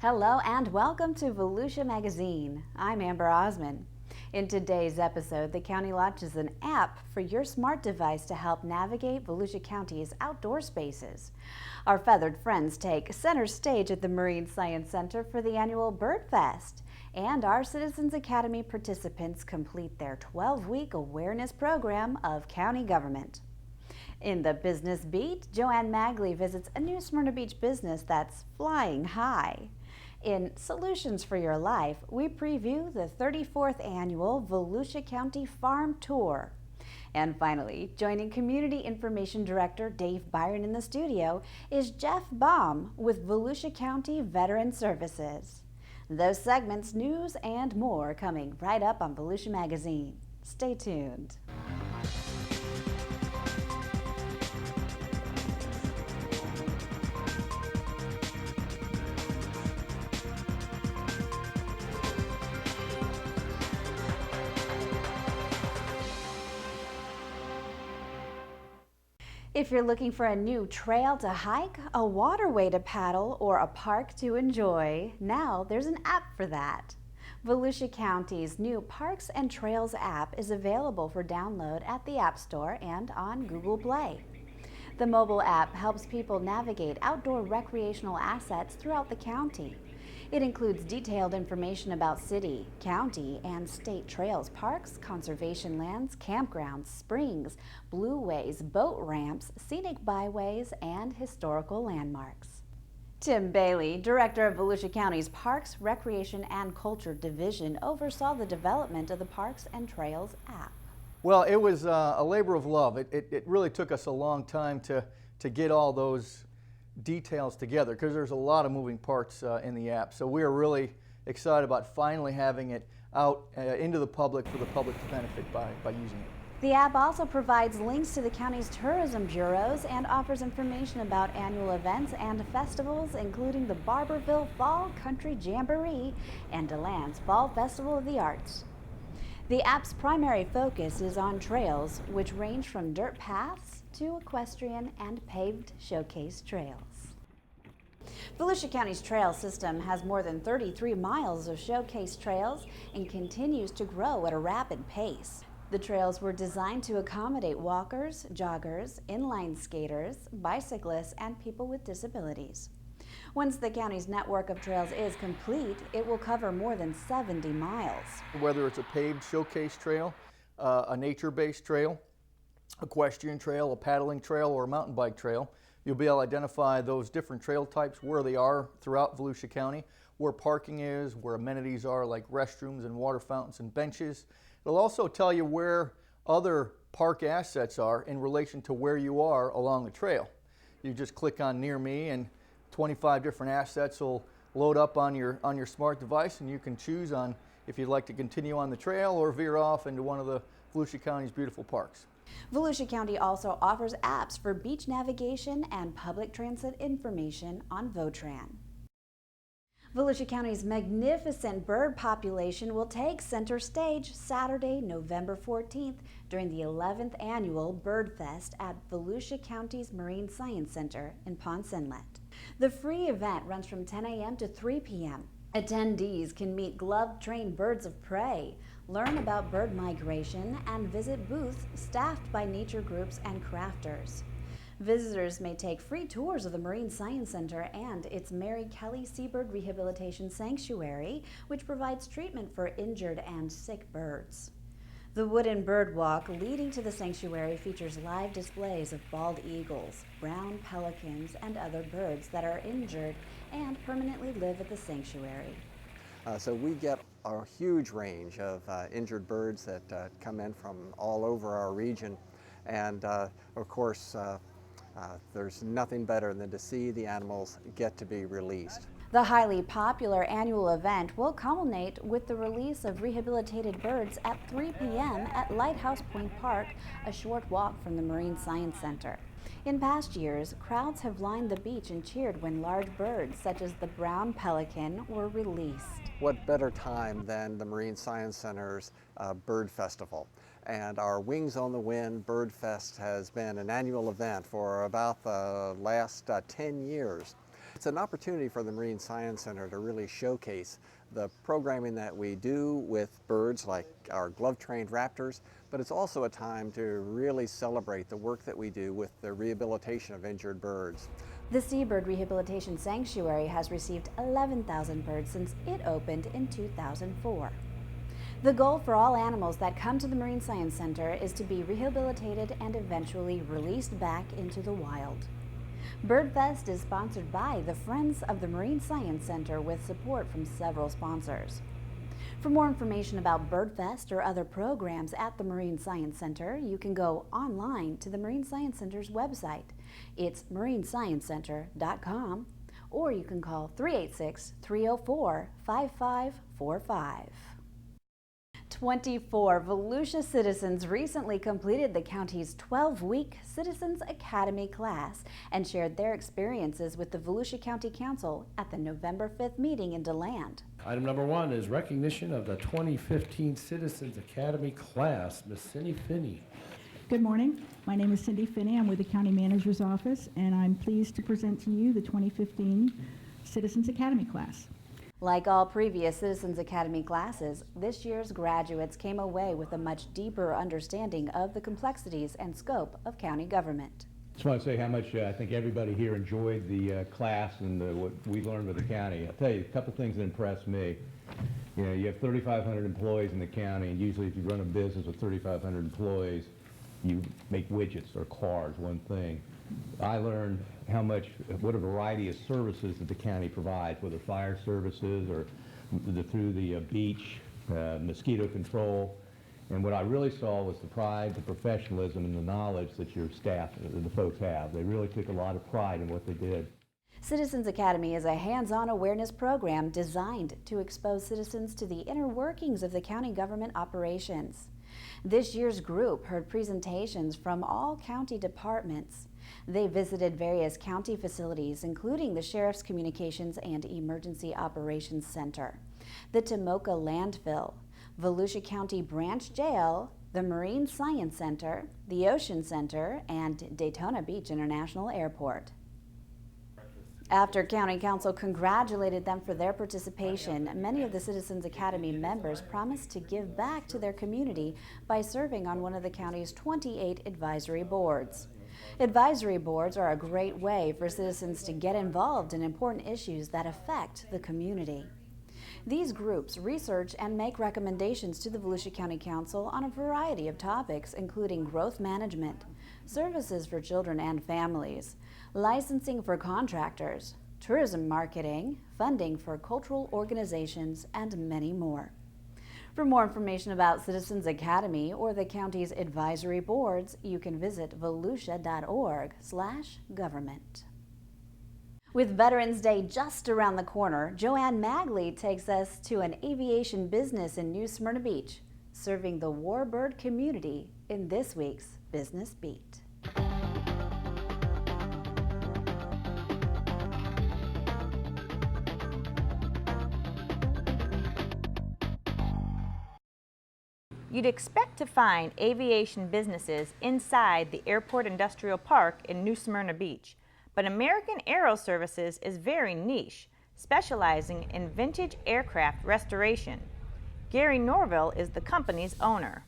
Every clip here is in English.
Hello and welcome to Volusia Magazine. I'm Amber Osman. In today's episode, the county launches an app for your smart device to help navigate Volusia County's outdoor spaces. Our feathered friends take center stage at the Marine Science Center for the annual BirdFest. And our Citizens Academy participants complete their 12-week awareness program of county government. In the Business Beat, Joanne Magley visits a new Smyrna Beach business that's flying high. In Solutions for Your Life, we preview the 34th annual Volusia County Farm Tour. And finally, joining Community Information Director Dave Byron in the studio is Jeff Bumb with Volusia County Veteran Services. Those segments, news, and more coming right up on Volusia Magazine. Stay tuned. If you're looking for a new trail to hike, a waterway to paddle, or a park to enjoy, now there's an app for that. Volusia County's new Parks and Trails app is available for download at the App Store and on Google Play. The mobile app helps people navigate outdoor recreational assets throughout the county. It includes detailed information about city, county, and state trails, parks, conservation lands, campgrounds, springs, blueways, boat ramps, scenic byways, and historical landmarks. Tim Bailey, Director of Volusia County's Parks, Recreation, and Culture Division, oversaw the development of the Parks and Trails app. Well, it was a labor of love. It really took us a long time to get all those details together because there's a lot of moving parts in the app. So we are really excited about finally having it out into the public for the public to benefit by using it. The app also provides links to the county's tourism bureaus and offers information about annual events and festivals, including the Barberville Fall Country Jamboree and DeLand's Fall Festival of the Arts. The app's primary focus is on trails, which range from dirt paths to equestrian and paved showcase trails. Volusia County's trail system has more than 33 miles of showcase trails and continues to grow at a rapid pace. The trails were designed to accommodate walkers, joggers, inline skaters, bicyclists, and people with disabilities. Once the county's network of trails is complete, it will cover more than 70 miles. Whether it's a paved showcase trail, a nature-based trail, equestrian trail, a paddling trail, or a mountain bike trail, you'll be able to identify those different trail types, where they are throughout Volusia County, where parking is, where amenities are like restrooms and water fountains and benches. It'll also tell you where other park assets are in relation to where you are along the trail. You just click on Near Me and 25 different assets will load up on your smart device, and you can choose on if you'd like to continue on the trail or veer off into one of the Volusia County's beautiful parks. Volusia County also offers apps for beach navigation and public transit information on Votran. Volusia County's magnificent bird population will take center stage Saturday, November 14th during the 11th annual BirdFest at Volusia County's Marine Science Center in Ponce Inlet. The free event runs from 10 a.m. to 3 p.m. Attendees can meet glove-trained birds of prey, learn about bird migration, and visit booths staffed by nature groups and crafters. Visitors may take free tours of the Marine Science Center and its Mary Kelly Seabird Rehabilitation Sanctuary, which provides treatment for injured and sick birds. The wooden bird walk leading to the sanctuary features live displays of bald eagles, brown pelicans, and other birds that are injured and permanently live at the sanctuary. So we get a huge range of injured birds that come in from all over our region, and of course there's nothing better than to see the animals get to be released. The highly popular annual event will culminate with the release of rehabilitated birds at 3 p.m. at Lighthouse Point Park, a short walk from the Marine Science Center. In past years, crowds have lined the beach and cheered when large birds, such as the brown pelican, were released. What better time than the Marine Science Center's Bird Festival? And our Wings on the Wind Bird Fest has been an annual event for about the last 10 years. it's an opportunity for the Marine Science Center to really showcase the programming that we do with birds like our glove-trained raptors, but it's also a time to really celebrate the work that we do with the rehabilitation of injured birds. The Seabird Rehabilitation Sanctuary has received 11,000 birds since it opened in 2004. The goal for all animals that come to the Marine Science Center is to be rehabilitated and eventually released back into the wild. BirdFest is sponsored by the Friends of the Marine Science Center with support from several sponsors. For more information about BirdFest or other programs at the Marine Science Center, you can go online to the Marine Science Center's website. It's marinesciencecenter.com, or you can call 386-304-5545. 24 Volusia citizens recently completed the county's 12-week Citizens Academy class and shared their experiences with the Volusia County Council at the November 5th meeting in DeLand. Item number 1 is recognition of the 2015 Citizens Academy class. Ms. Cindy Finney. Good morning. My name is Cindy Finney. I'm with the County Manager's Office, and I'm pleased to present to you the 2015 Citizens Academy class. Like all previous Citizens Academy classes, this year's graduates came away with a much deeper understanding of the complexities and scope of county government. Just want to say how much I think everybody here enjoyed the class and what we learned with the county. I'll tell you a couple things that impressed me. You know, you have 3,500 employees in the county, and usually if you run a business with 3,500 employees, you make widgets or cars, one thing. I learned what a variety of services that the county provides, whether fire services or through the beach, mosquito control. And what I really saw was the pride, the professionalism, and the knowledge that your staff, the folks have. They really took a lot of pride in what they did. Citizens Academy is a hands-on awareness program designed to expose citizens to the inner workings of the county government operations. This year's group heard presentations from all county departments. They visited various county facilities, including the Sheriff's Communications and Emergency Operations Center, the Tomoka Landfill, Volusia County Branch Jail, the Marine Science Center, the Ocean Center, and Daytona Beach International Airport. After County Council congratulated them for their participation, many of the Citizens Academy members promised to give back to their community by serving on one of the county's 28 advisory boards. Advisory boards are a great way for citizens to get involved in important issues that affect the community. These groups research and make recommendations to the Volusia County Council on a variety of topics, including growth management, services for children and families, licensing for contractors, tourism marketing, funding for cultural organizations, and many more. For more information about Citizens Academy or the county's advisory boards, you can visit volusia.org/government. With Veterans Day just around the corner, Joanne Magley takes us to an aviation business in New Smyrna Beach, serving the warbird community in this week's Business Beat. You'd expect to find aviation businesses inside the Airport Industrial Park in New Smyrna Beach, but American Aero Services is very niche, specializing in vintage aircraft restoration. Gary Norville is the company's owner.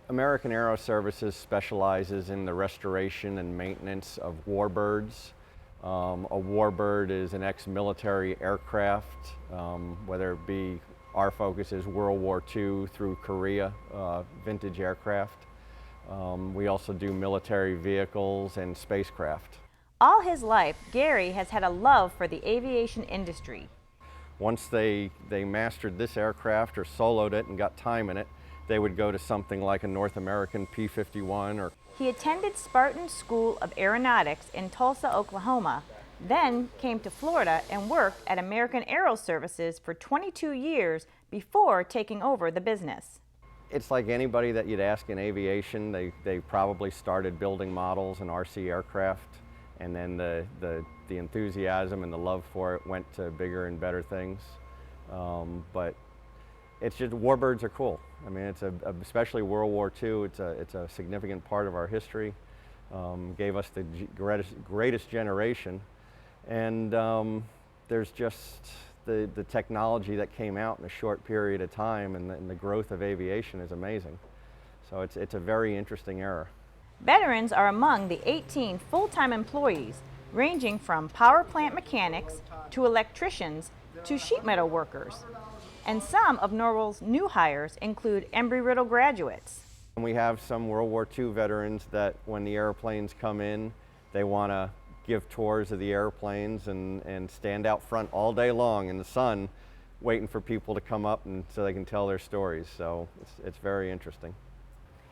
American Aero Services specializes in the restoration and maintenance of warbirds. A warbird is an ex-military aircraft, whether it be our focus is World War II through Korea, vintage aircraft. We also do military vehicles and spacecraft. All his life, Gary has had a love for the aviation industry. Once they mastered this aircraft or soloed it and got time in it, they would go to something like a North American P-51 or... He attended Spartan School of Aeronautics in Tulsa, Oklahoma, then came to Florida and worked at American Aero Services for 22 years before taking over the business. It's like anybody that you'd ask in aviation, they probably started building models and RC aircraft, and then the enthusiasm and the love for it went to bigger and better things. But it's just, warbirds are cool. I mean, it's especially World War II, it's a significant part of our history. Gave us the greatest generation. And there's just the technology that came out in a short period of time, and the growth of aviation is amazing. So it's a very interesting era. Veterans are among the 18 full-time employees, ranging from power plant mechanics to electricians to sheet metal workers. And some of Norwell's new hires include Embry-Riddle graduates. And we have some World War II veterans that when the airplanes come in, they want to give tours of the airplanes and stand out front all day long in the sun waiting for people to come up and so they can tell their stories. So it's very interesting.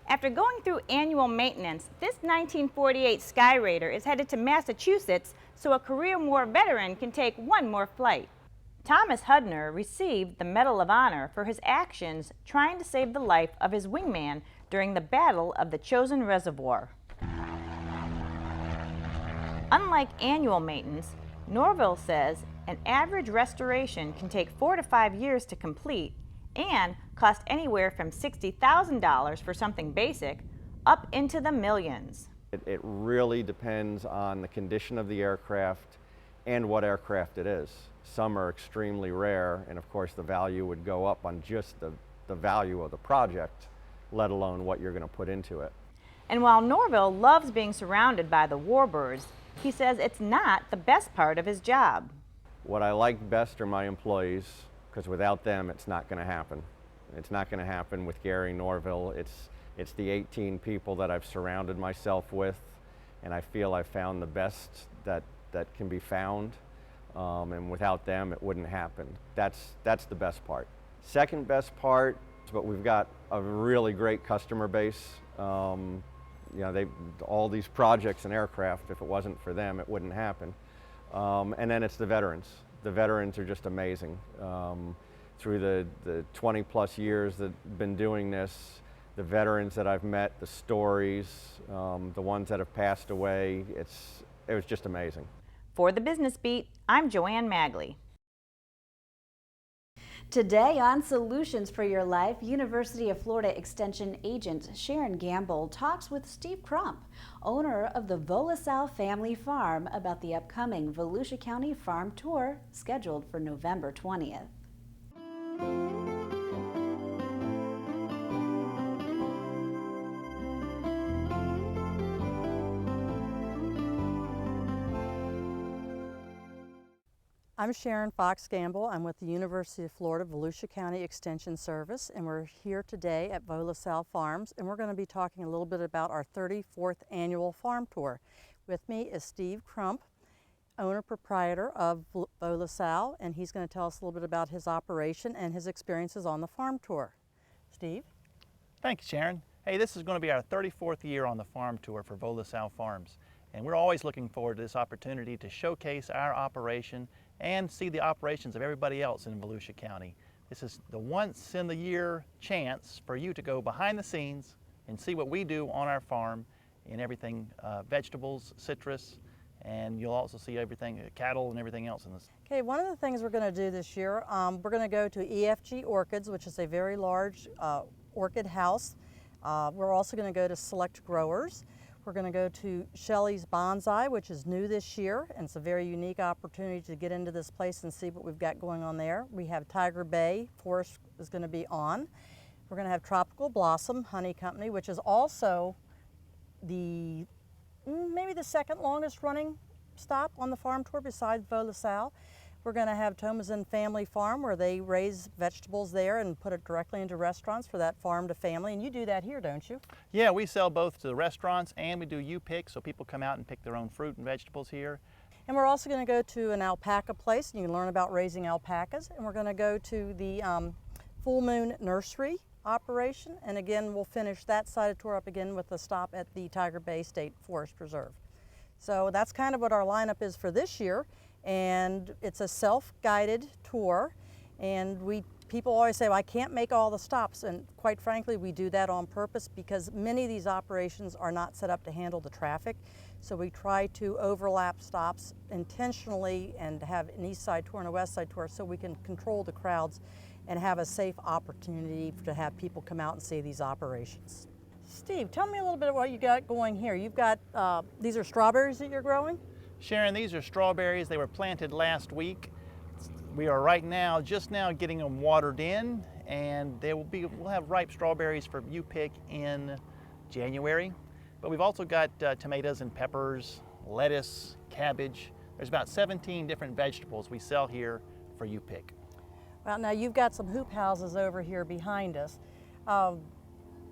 After going through annual maintenance, this 1948 Skyraider is headed to Massachusetts so a Korean War veteran can take one more flight. Thomas Hudner received the Medal of Honor for his actions trying to save the life of his wingman during the Battle of the Chosin Reservoir. Unlike annual maintenance, Norvell says an average restoration can take 4 to 5 years to complete and cost anywhere from $60,000 for something basic up into the millions. It really depends on the condition of the aircraft and what aircraft it is. Some are extremely rare, and of course the value would go up on just the value of the project, let alone what you're going to put into it. And while Norvell loves being surrounded by the warbirds, he says it's not the best part of his job. What I like best are my employees, because without them it's not going to happen. It's not going to happen with Gary Norville. It's the 18 people that I've surrounded myself with, and I feel I've found the best that can be found, and without them it wouldn't happen. That's the best part. Second best part, but we've got a really great customer base. You know, all these projects and aircraft, if it wasn't for them, it wouldn't happen. And then it's the veterans. The veterans are just amazing. Through the 20 plus years that I've been doing this, the veterans that I've met, the stories, the ones that have passed away, it was just amazing. For the Business Beat, I'm Joanne Magley. Today on Solutions for Your Life, University of Florida Extension agent Sharon Gamble talks with Steve Crump, owner of the Volusia Family Farm, about the upcoming Volusia County Farm Tour scheduled for November 20th. I'm Sharon Fox Gamble. I'm with the University of Florida Volusia County Extension Service, and we're here today at Volusia Farms, and we're going to be talking a little bit about our 34th annual farm tour. With me is Steve Crump, owner-proprietor of Volusia, and he's going to tell us a little bit about his operation and his experiences on the farm tour. Steve? Thank you, Sharon. Hey, this is going to be our 34th year on the farm tour for Volusia Farms, and we're always looking forward to this opportunity to showcase our operation and see the operations of everybody else in Volusia County. This is the once-in-the-year chance for you to go behind the scenes and see what we do on our farm in everything, vegetables, citrus, and you'll also see everything, cattle and everything else in this. Okay, one of the things we're going to do this year, we're going to go to EFG Orchids, which is a very large orchid house. We're also going to go to Select Growers. We're going to go to Shelley's Bonsai, which is new this year, and it's a very unique opportunity to get into this place and see what we've got going on there. We have Tiger Bay Forest is going to be on. We're going to have Tropical Blossom Honey Company, which is also maybe the second longest running stop on the farm tour besides Volusia. We're going to have Tomazin Family Farm, where they raise vegetables there and put it directly into restaurants for that farm to family. And you do that here, don't you? Yeah, we sell both to the restaurants and we do U-Pick, so people come out and pick their own fruit and vegetables here. And we're also going to go to an alpaca place, and you can learn about raising alpacas. And we're going to go to the Full Moon Nursery operation. And again, we'll finish that side of the tour up again with a stop at the Tiger Bay State Forest Preserve. So that's kind of what our lineup is for this year. And it's a self-guided tour, and people always say, well, I can't make all the stops, and quite frankly we do that on purpose because many of these operations are not set up to handle the traffic, so we try to overlap stops intentionally and have an east side tour and a west side tour so we can control the crowds and have a safe opportunity to have people come out and see these operations. Steve, tell me a little bit about what you got going here. You've got, these are strawberries that you're growing? Sharon, these are strawberries. They were planted last week. We are right now, just now getting them watered in, and we'll have ripe strawberries for you pick in January. But we've also got tomatoes and peppers, lettuce, cabbage. There's about 17 different vegetables we sell here for you pick. Well, now you've got some hoop houses over here behind us. How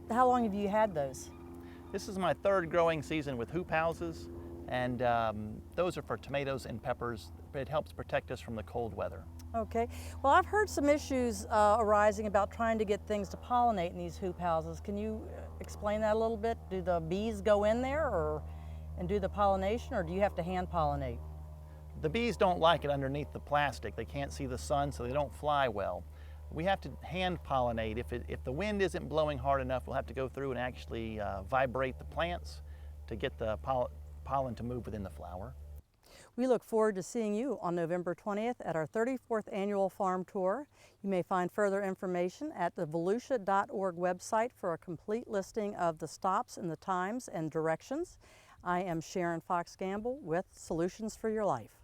long have you had those? This is my third growing season with hoop houses, and those are for tomatoes and peppers. It helps protect us from the cold weather. Okay. Well, I've heard some issues arising about trying to get things to pollinate in these hoop houses. Can you explain that a little bit? Do the bees go in there and do the pollination, or do you have to hand pollinate? The bees don't like it underneath the plastic. They can't see the sun, so they don't fly well. We have to hand pollinate. If the wind isn't blowing hard enough, we'll have to go through and actually vibrate the plants to get the pollen to move within the flower. We look forward to seeing you on November 20th at our 34th annual farm tour. You may find further information at the volusia.org website for a complete listing of the stops and the times and directions. I am Sharon Fox Gamble with Solutions for Your Life.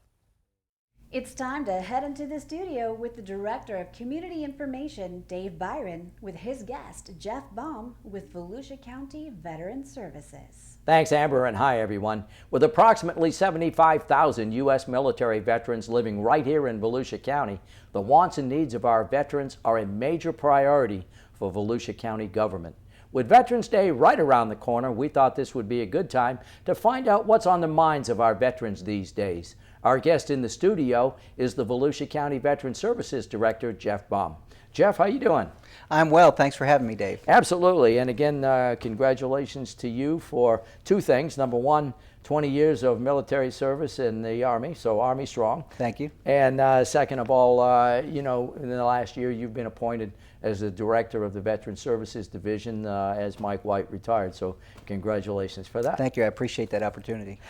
It's time to head into the studio with the Director of Community Information, Dave Byron, with his guest, Jeff Bumb, with Volusia County Veteran Services. Thanks, Amber, and hi, everyone. With approximately 75,000 U.S. military veterans living right here in Volusia County, the wants and needs of our veterans are a major priority for Volusia County government. With Veterans Day right around the corner, we thought this would be a good time to find out what's on the minds of our veterans these days. Our guest in the studio is the Volusia County Veteran Services Director, Jeff Bumb. Jeff, how you doing? I'm well. Thanks for having me, Dave. Absolutely. And again, congratulations to you for two things. Number one, 20 years of military service in the Army, so Army strong. Thank you. And second of all, you know, in the last year, you've been appointed as the Director of the Veteran Services Division as Mike White retired. So congratulations for that. Thank you. I appreciate that opportunity.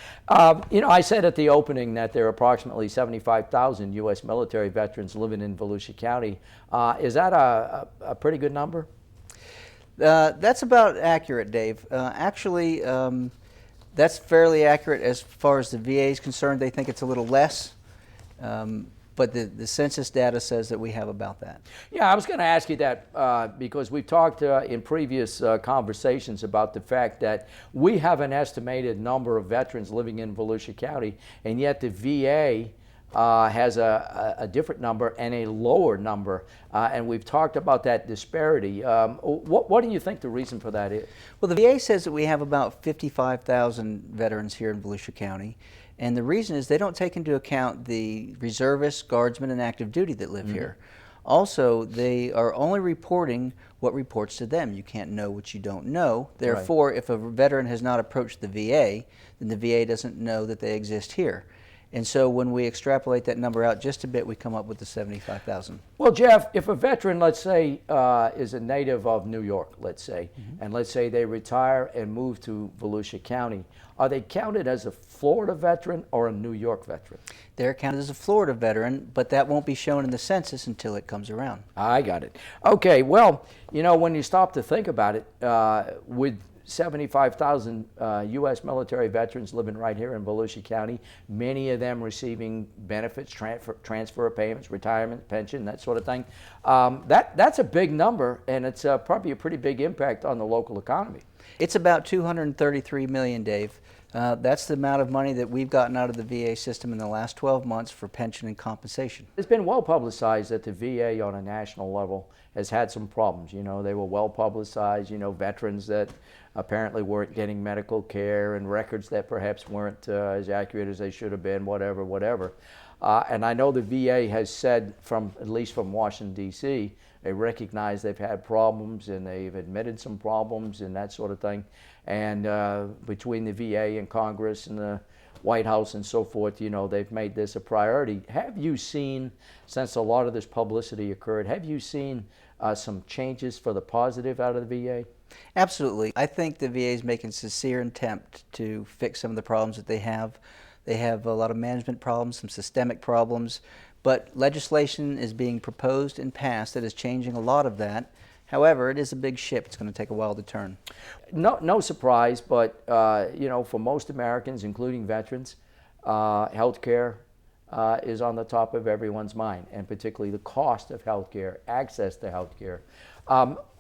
You know, I said at the opening that there are approximately 75,000 U.S. military veterans living in Volusia County. Is that a pretty good number? That's about accurate, Dave. Actually, that's fairly accurate as far as the VA is concerned. They think it's a little less. But the census data says that we have about that. Yeah, I was going to ask you that because we've talked in previous conversations about the fact that we have an estimated number of veterans living in Volusia County, and yet the VA has a different number and a lower number, and we've talked about that disparity. What do you think the reason for that is? Well, the VA says that we have about 55,000 veterans here in Volusia County. And the reason is they don't take into account the reservists, guardsmen, and active duty that live here. Also, they are only reporting what reports to them. You can't know what you don't know. Therefore, if a veteran has not approached the VA, then the VA doesn't know that they exist here. And so when we extrapolate that number out just a bit, we come up with the 75,000. Well, Jeff, if a veteran, let's say, is a native of New York, let's say, and let's say they retire and move to Volusia County, are they counted as a Florida veteran or a New York veteran? They're counted as a Florida veteran, but that won't be shown in the census until it comes around. I got it. Okay, well, you know, when you stop to think about it, with 75,000 U.S. military veterans living right here in Volusia County, many of them receiving benefits, transfer payments, retirement, pension, that sort of thing. That's a big number, and it's probably a pretty big impact on the local economy. It's about $233 million, Dave. That's the amount of money that we've gotten out of the VA system in the last 12 months for pension and compensation. It's been well publicized that the VA on a national level has had some problems. You know, they were well publicized, you know, veterans that apparently weren't getting medical care and records that perhaps weren't as accurate as they should have been, whatever. And I know the VA has said, at least from Washington, D.C., they recognize they've had problems and they've admitted some problems and that sort of thing. And between the VA and Congress and the White House and so forth, you know, they've made this a priority. Have you seen, since a lot of this publicity occurred, have you seen some changes for the positive out of the VA? Absolutely. I think the VA is making sincere attempt to fix some of the problems that they have. They have a lot of management problems, some systemic problems, but legislation is being proposed and passed that is changing a lot of that. However, it is a big ship. It's going to take a while to turn. No surprise, but you know, for most Americans, including veterans, health care, is on the top of everyone's mind, and particularly the cost of health care, access to health care.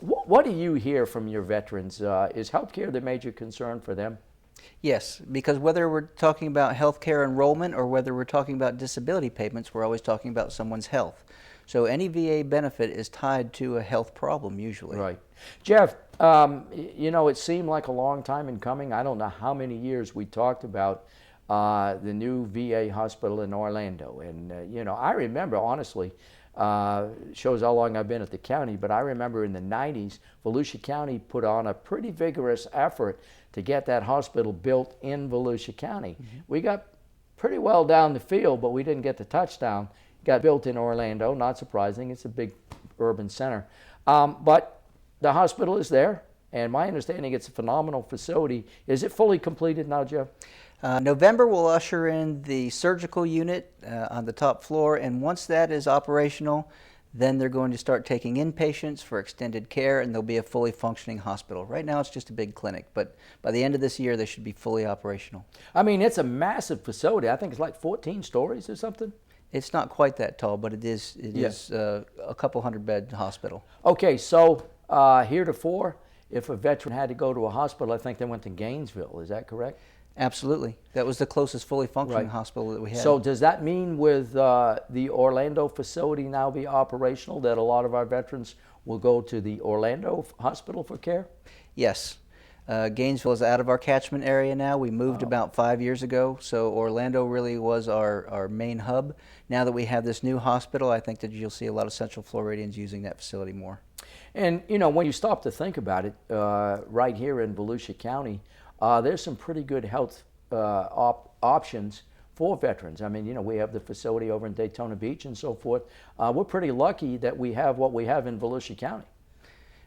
What do you hear from your veterans? Is health care the major concern for them? Yes, because whether we're talking about health care enrollment or whether we're talking about disability payments, we're always talking about someone's health. So any VA benefit is tied to a health problem usually. Right. Jeff, you know, it seemed like a long time in coming. I don't know how many years we talked about the new VA hospital in Orlando. And, you know, I remember, honestly, shows how long I've been at the county, but I remember in the 90s, Volusia County put on a pretty vigorous effort to get that hospital built in Volusia County. Mm-hmm. We got pretty well down the field, but we didn't get the touchdown. Got built in Orlando, not surprising. It's a big urban center. But the hospital is there, and my understanding it's a phenomenal facility. Is it fully completed now, Jeff? November will usher in the surgical unit on the top floor, and once that is operational, then they're going to start taking in patients for extended care, and there'll be a fully functioning hospital. Right now it's just a big clinic, but by the end of this year they should be fully operational. I mean, it's a massive facility. I think it's like 14 stories or something. It's not quite that tall, but it is a couple hundred bed hospital. Okay, so heretofore, if a veteran had to go to a hospital, I think they went to Gainesville. Is that correct? Absolutely. That was the closest fully functioning hospital that we had. So does that mean with the Orlando facility now be operational that a lot of our veterans will go to the Orlando hospital for care? Yes. Gainesville is out of our catchment area now. We moved about 5 years ago, so Orlando really was our main hub. Now that we have this new hospital, I think that you'll see a lot of Central Floridians using that facility more. And, you know, when you stop to think about it, right here in Volusia County, there's some pretty good health options for veterans. I mean, you know, we have the facility over in Daytona Beach and so forth. We're pretty lucky that we have what we have in Volusia County.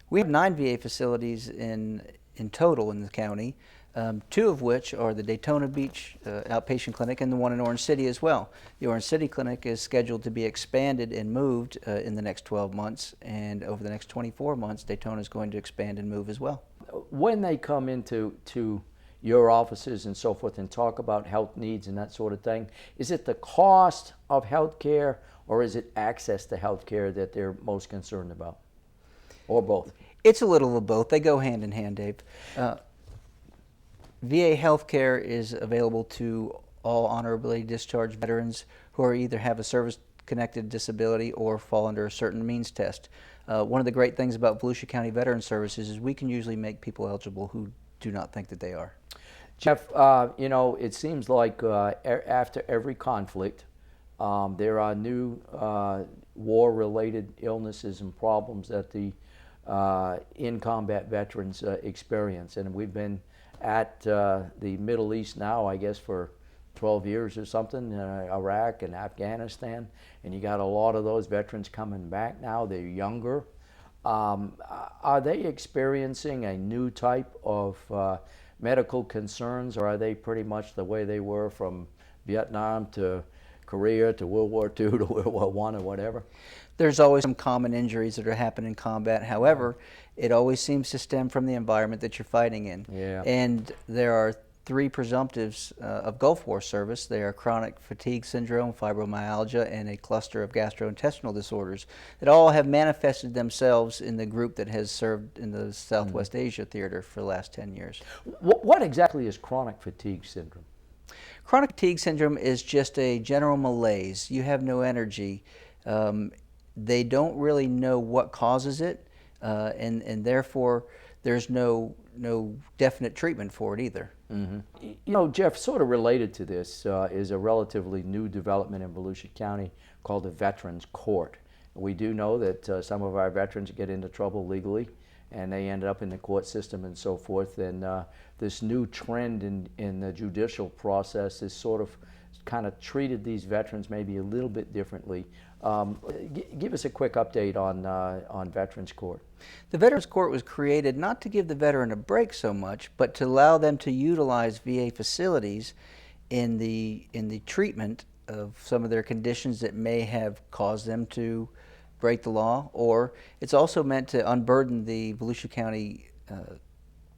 We have 9 VA facilities in total in the county, 2 of which are the Daytona Beach outpatient clinic and the one in Orange City as well. The Orange City clinic is scheduled to be expanded and moved in the next 12 months, and over the next 24 months, Daytona is going to expand and move as well. When they come into your offices and so forth and talk about health needs and that sort of thing, is it the cost of health care or is it access to health care that they're most concerned about, or both? It's a little of both. They go hand in hand, Dave. VA health care is available to all honorably discharged veterans who are either have a service-connected disability or fall under a certain means test. One of the great things about Volusia County Veteran Services is we can usually make people eligible who do not think that they are. Jeff, you know, it seems like after every conflict, there are new war-related illnesses and problems that the in-combat veterans experience. And we've been at the Middle East now, I guess, for 12 years or something, Iraq and Afghanistan, and you got a lot of those veterans coming back now. They're younger. Are they experiencing a new type of medical concerns, or are they pretty much the way they were from Vietnam to Korea to World War II to World War I or whatever? There's always some common injuries that are happening in combat. However, it always seems to stem from the environment that you're fighting in. Yeah. And there are 3 presumptives of Gulf War service. They are chronic fatigue syndrome, fibromyalgia, and a cluster of gastrointestinal disorders that all have manifested themselves in the group that has served in the Southwest Asia theater for the last 10 years. What exactly is chronic fatigue syndrome? Chronic fatigue syndrome is just a general malaise. You have no energy. They don't really know what causes it, and therefore there's no definite treatment for it either. Mm-hmm. You know, Jeff, sort of related to this is a relatively new development in Volusia County called the Veterans Court. We do know that some of our veterans get into trouble legally and they end up in the court system and so forth, and this new trend in the judicial process is sort of kind of treated these veterans maybe a little bit differently. Give us a quick update on Veterans Court. The Veterans Court was created not to give the veteran a break so much, but to allow them to utilize VA facilities in the treatment of some of their conditions that may have caused them to break the law, or it's also meant to unburden the Volusia County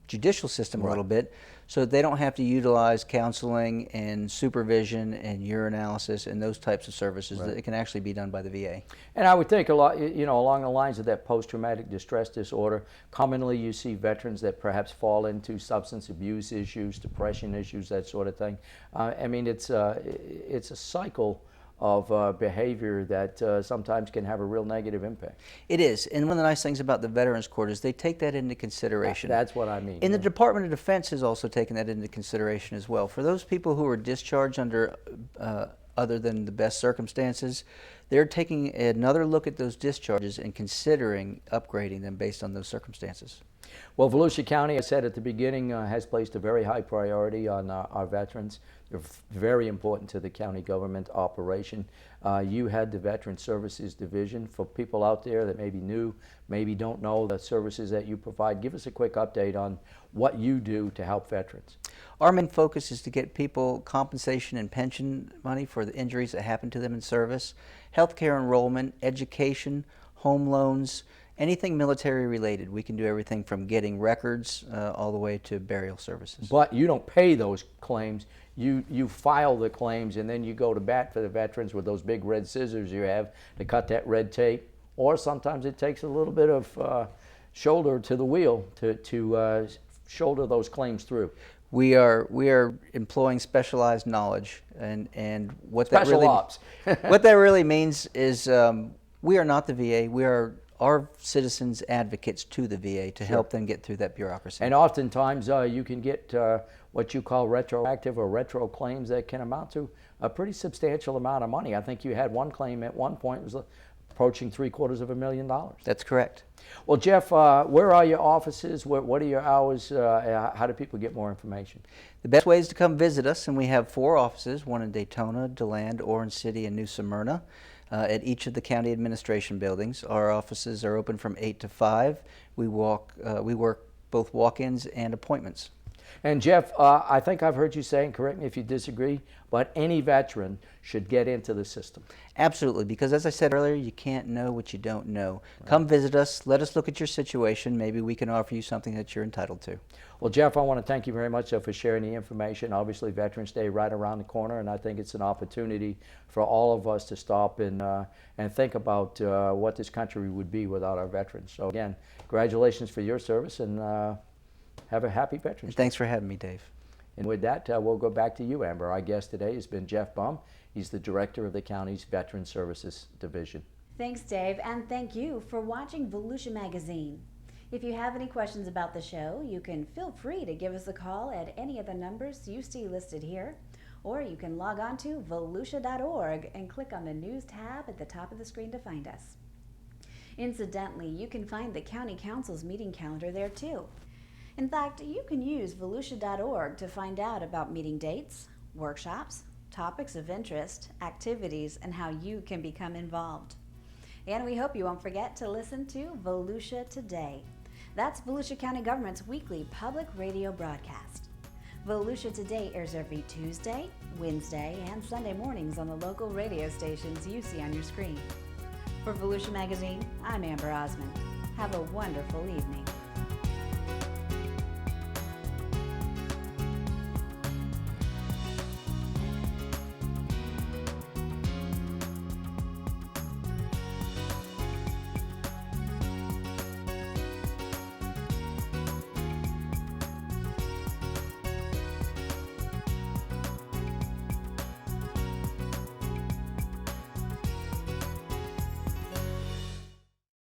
judicial system a little bit, so that they don't have to utilize counseling and supervision and urinalysis and those types of services, that it can actually be done by the VA. And I would think a lot, you know, along the lines of that post-traumatic distress disorder, commonly you see veterans that perhaps fall into substance abuse issues, depression issues, that sort of thing. I mean, it's a cycle of behavior that sometimes can have a real negative impact. It is, and one of the nice things about the Veterans Court is they take that into consideration. That's what I mean. And the Department of Defense has also taken that into consideration as well. For those people who are discharged under other than the best circumstances, they're taking another look at those discharges and considering upgrading them based on those circumstances. Well, Volusia County, as I said at the beginning, has placed a very high priority on our veterans. They're very important to the county government operation. You had the Veteran Services Division. For people out there that may be new, maybe don't know the services that you provide, give us a quick update on what you do to help veterans. Our main focus is to get people compensation and pension money for the injuries that happen to them in service, healthcare enrollment, education, home loans, anything military related. We can do everything from getting records all the way to burial services. But you don't pay those claims. You file the claims, and then you go to bat for the veterans with those big red scissors you have to cut that red tape. Or sometimes it takes a little bit of shoulder to the wheel to shoulder those claims through. We are employing specialized knowledge, and what that Special really ops. what that really means is we are not the VA. We are our citizens advocates to the VA to help them get through that bureaucracy. And oftentimes you can get what you call retroactive or retro claims that can amount to a pretty substantial amount of money. I think you had one claim at one point was approaching $750,000. That's correct. Well, Jeff, where are your offices? What are your hours? How do people get more information? The best way is to come visit us, and we have 4 offices, one in Daytona, DeLand, Orange City, and New Smyrna. At each of the county administration buildings. Our offices are open from 8 to 5. We work both walk-ins and appointments. And Jeff, I think I've heard you say, and correct me if you disagree, but any veteran should get into the system. Absolutely, because as I said earlier, you can't know what you don't know. Right. Come visit us, let us look at your situation. Maybe we can offer you something that you're entitled to. Well, Jeff, I want to thank you very much for sharing the information. Obviously, Veterans Day right around the corner, and I think it's an opportunity for all of us to stop and think about what this country would be without our veterans. So again, congratulations for your service, and have a happy Veterans Day. Thanks for having me, Dave. And with that, we'll go back to you, Amber. Our guest today has been Jeff Bumb. He's the director of the county's Veteran Services Division. Thanks, Dave, and thank you for watching Volusia Magazine. If you have any questions about the show, you can feel free to give us a call at any of the numbers you see listed here, or you can log on to volusia.org and click on the News tab at the top of the screen to find us. Incidentally, you can find the County Council's meeting calendar there too. In fact, you can use volusia.org to find out about meeting dates, workshops, topics of interest, activities, and how you can become involved. And we hope you won't forget to listen to Volusia Today. That's Volusia County Government's weekly public radio broadcast. Volusia Today airs every Tuesday, Wednesday, and Sunday mornings on the local radio stations you see on your screen. For Volusia Magazine, I'm Amber Osmond. Have a wonderful evening.